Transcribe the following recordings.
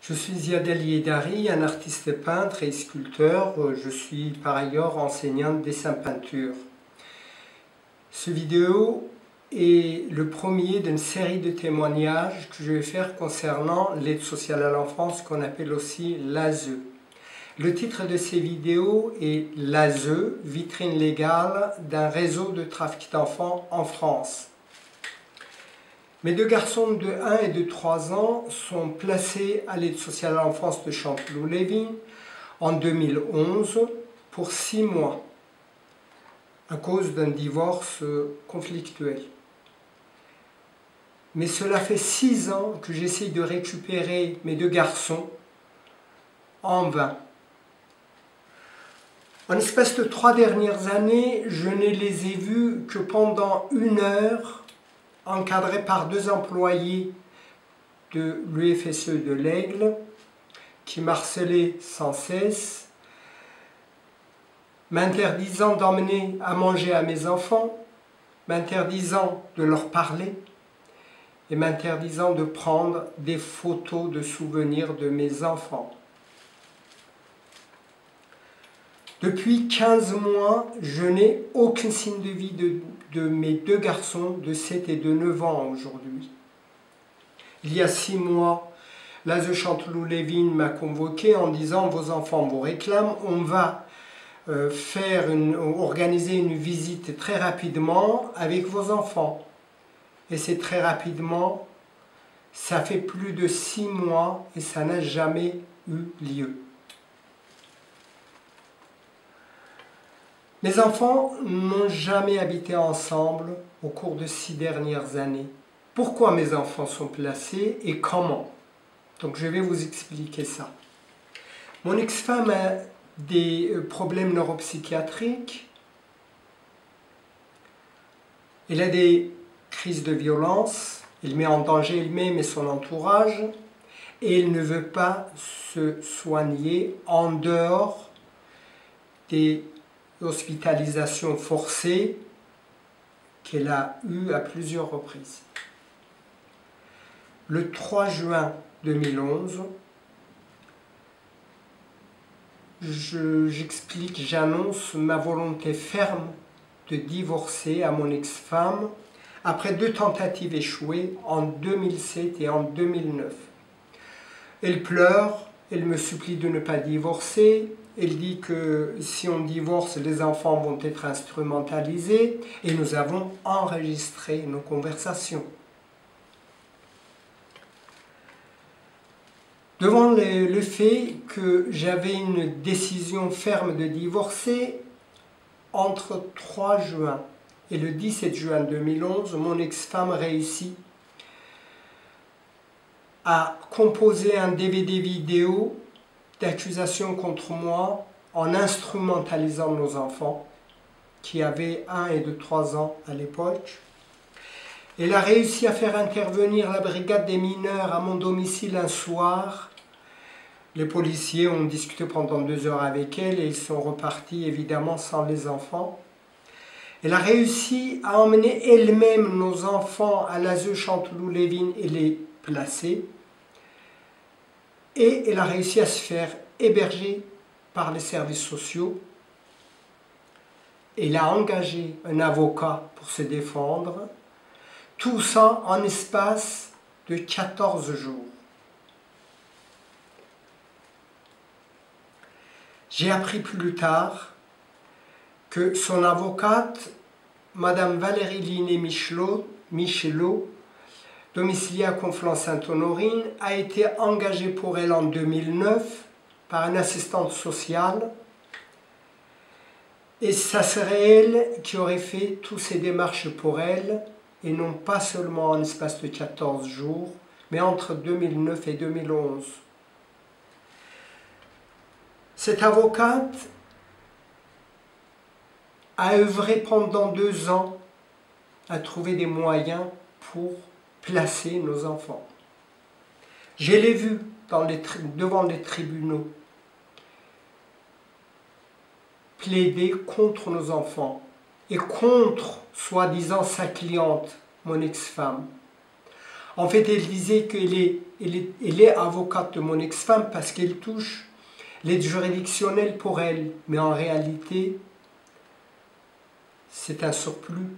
Je suis Ziad El Yedari, un artiste peintre et sculpteur. Je suis par ailleurs enseignant de dessin-peinture. Ce vidéo est le premier d'une série de témoignages que je vais faire concernant l'aide sociale à l'enfance, qu'on appelle aussi l'ASE. Le titre de ces vidéos est l'ASE, vitrine légale d'un réseau de trafic d'enfants en France. Mes deux garçons de 1 et de 3 ans sont placés à l'aide sociale à l'enfance de Chanteloup-les-Vignes en 2011 pour 6 mois à cause d'un divorce conflictuel. Mais cela fait 6 ans que j'essaye de récupérer mes deux garçons en vain. En l'espace de 3 dernières années, je ne les ai vus que pendant 1 heure, encadrés par 2 employés de l'UFSE de l'Aigle, qui m'harcelaient sans cesse, m'interdisant d'emmener à manger à mes enfants, m'interdisant de leur parler et m'interdisant de prendre des photos de souvenirs de mes enfants. Depuis 15 mois, je n'ai aucun signe de vie de mes deux garçons de 7 et de 9 ans aujourd'hui. Il y a 6 mois, l'ASE Chanteloup-les-Vignes m'a convoqué en disant « Vos enfants vous réclament, on va organiser une visite très rapidement avec vos enfants. » Et c'est très rapidement, ça fait plus de 6 mois et ça n'a jamais eu lieu. Mes enfants n'ont jamais habité ensemble au cours de 6 dernières années. Pourquoi mes enfants sont placés et comment? Donc je vais vous expliquer ça. Mon ex-femme a des problèmes neuropsychiatriques. Elle a des crises de violence. Elle met en danger elle-même et son entourage. Et elle ne veut pas se soigner en dehors des hospitalisation forcée qu'elle a eue à plusieurs reprises. Le 3 juin 2011, j'annonce ma volonté ferme de divorcer à mon ex-femme après 2 tentatives échouées en 2007 et en 2009. Elle pleure, elle me supplie de ne pas divorcer. Elle dit que si on divorce, les enfants vont être instrumentalisés et nous avons enregistré nos conversations. Devant le fait que j'avais une décision ferme de divorcer, entre 3 juin et le 17 juin 2011, mon ex-femme réussit à composer un DVD vidéo d'accusation contre moi en instrumentalisant nos enfants qui avaient 1 et 3 ans à l'époque. Elle a réussi à faire intervenir la brigade des mineurs à mon domicile un soir. Les policiers ont discuté pendant 2 heures avec elle et ils sont repartis évidemment sans les enfants. Elle a réussi à emmener elle-même nos enfants à l'ASE Chanteloup-les-Vignes et les placer. Et elle a réussi à se faire héberger par les services sociaux. Elle a engagé un avocat pour se défendre. Tout ça en espace de 14 jours. J'ai appris plus tard que son avocate, Madame Valérie Liné-Michelot, domiciliée à Conflans-Sainte-Honorine, a été engagée pour elle en 2009 par une assistante sociale. Et ça serait elle qui aurait fait toutes ces démarches pour elle, et non pas seulement en espace de 14 jours, mais entre 2009 et 2011. Cette avocate a œuvré pendant 2 ans à trouver des moyens pour placer nos enfants. Je l'ai vu devant les tribunaux plaider contre nos enfants et contre, soi-disant, sa cliente, mon ex-femme, En fait, elle disait qu'elle est avocate de mon ex-femme parce qu'elle touche l'aide juridictionnelle pour elle. Mais en réalité, c'est un surplus.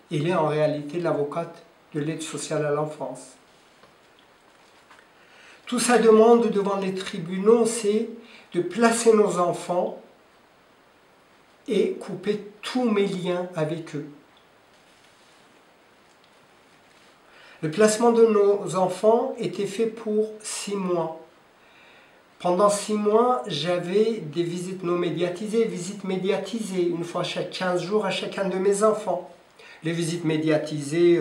Elle est en réalité l'avocate de l'aide sociale à l'enfance. Tout ça demande devant les tribunaux, c'est de placer nos enfants et couper tous mes liens avec eux. Le placement de nos enfants était fait pour 6 mois. Pendant 6 mois, j'avais des visites non médiatisées, une fois chaque 15 jours à chacun de mes enfants. Les visites médiatisées,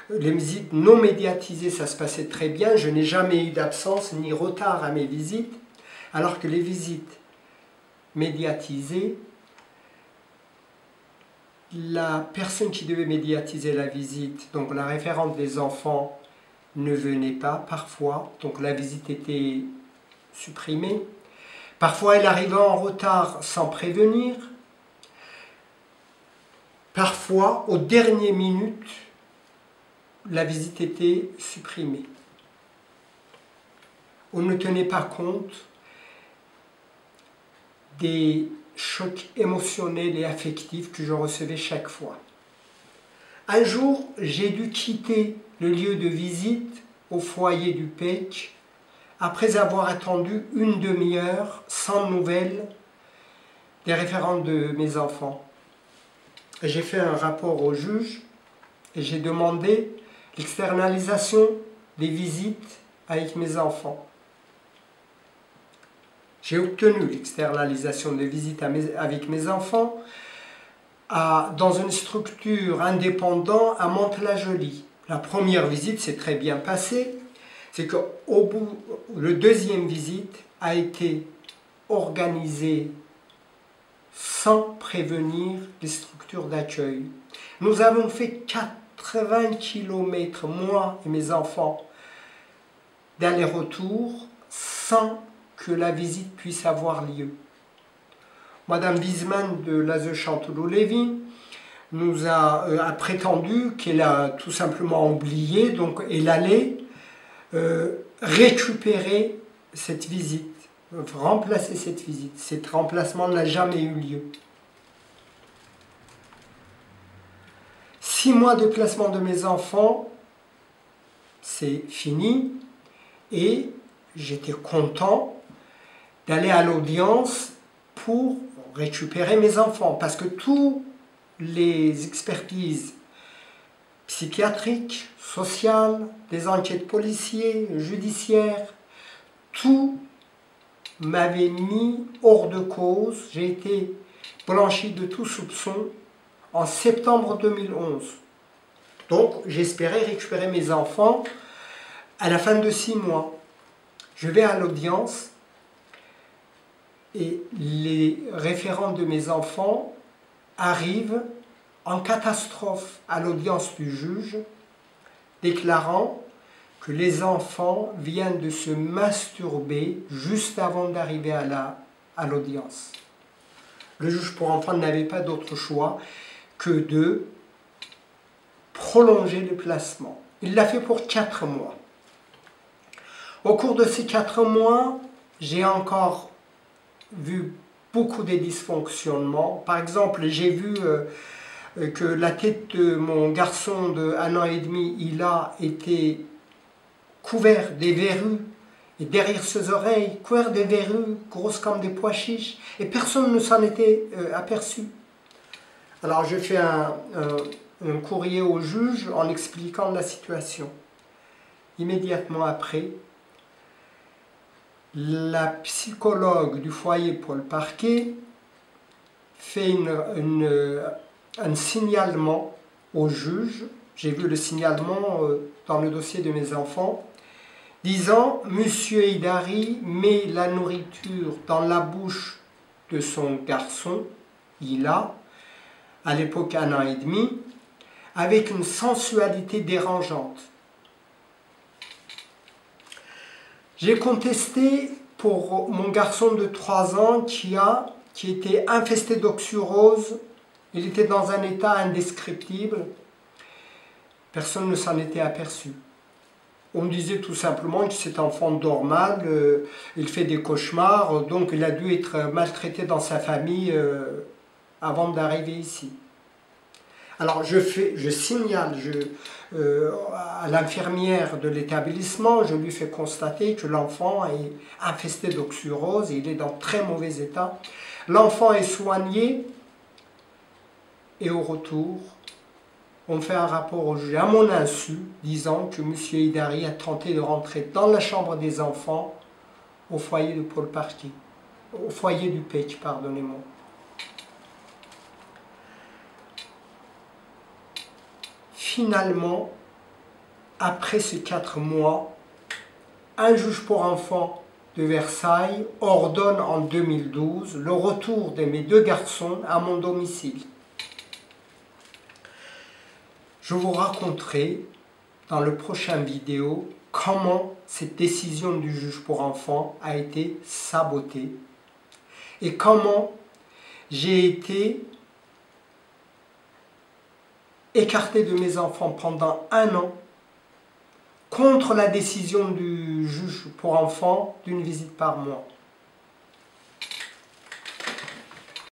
les visites non médiatisées, ça se passait très bien. Je n'ai jamais eu d'absence ni retard à mes visites, alors que les visites médiatisées, la personne qui devait médiatiser la visite, donc la référente des enfants, ne venait pas parfois, donc la visite était supprimée. Parfois elle arrivait en retard sans prévenir. Parfois, aux dernières minutes, la visite était supprimée. On ne tenait pas compte des chocs émotionnels et affectifs que je recevais chaque fois. Un jour, j'ai dû quitter le lieu de visite au foyer du PEC après avoir attendu une demi-heure sans nouvelles des référents de mes enfants. J'ai fait un rapport au juge et j'ai demandé l'externalisation des visites avec mes enfants. J'ai obtenu l'externalisation des visites avec mes enfants dans une structure indépendante à Mantes-la-Jolie. La première visite s'est très bien passée. C'est qu'au bout, la deuxième visite a été organisée sans prévenir les structures d'accueil. Nous avons fait 80 km, moi et mes enfants, d'aller-retour sans que la visite puisse avoir lieu. Madame Wiesmann de l'ASE Chanteloup-Lévis nous a prétendu qu'elle a tout simplement oublié, donc elle allait récupérer cette visite, remplacer cette visite. Cet remplacement n'a jamais eu lieu. 6 mois de placement de mes enfants, c'est fini et j'étais content d'aller à l'audience pour récupérer mes enfants parce que toutes les expertises psychiatriques, sociales, des enquêtes policières, judiciaires, tout m'avait mis hors de cause. J'ai été blanchi de tout soupçon en septembre 2011. Donc j'espérais récupérer mes enfants à la fin de 6 mois. Je vais à l'audience et les référents de mes enfants arrivent en catastrophe à l'audience du juge, déclarant que les enfants viennent de se masturber juste avant d'arriver à l'audience. Le juge pour enfants n'avait pas d'autre choix que de prolonger le placement. Il l'a fait pour 4 mois. Au cours de ces 4 mois, j'ai encore vu beaucoup de dysfonctionnements. Par exemple, j'ai vu que la tête de mon garçon de 1 an et demi, il a été couvert des verrues, et derrière ses oreilles, couvert des verrues, grosses comme des pois chiches, et personne ne s'en était aperçu. Alors j'ai fait un courrier au juge en expliquant la situation. Immédiatement après, la psychologue du foyer pour le parquet fait un signalement au juge. J'ai vu le signalement dans le dossier de mes enfants, disant « Monsieur Idari met la nourriture dans la bouche de son garçon, il a, à l'époque 1 an et demi, avec une sensualité dérangeante. » J'ai contesté pour mon garçon de 3 ans qui était infesté d'oxurose. Il était dans un état indescriptible. Personne ne s'en était aperçu. On me disait tout simplement que cet enfant dort mal, il fait des cauchemars, donc il a dû être maltraité dans sa famille avant d'arriver ici. Alors je signale à l'infirmière de l'établissement, je lui fais constater que l'enfant est infesté d'oxurose, il est dans très mauvais état. L'enfant est soigné et au retour, on fait un rapport au juge à mon insu, disant que M. Idari a tenté de rentrer dans la chambre des enfants au foyer de Paul Parquet, au foyer du PEC, pardonnez-moi. Finalement, après ces 4 mois, un juge pour enfants de Versailles ordonne en 2012 le retour de mes 2 garçons à mon domicile. Je vous raconterai dans le prochain vidéo comment cette décision du juge pour enfants a été sabotée et comment j'ai été écarté de mes enfants pendant 1 an contre la décision du juge pour enfants d'une visite par mois.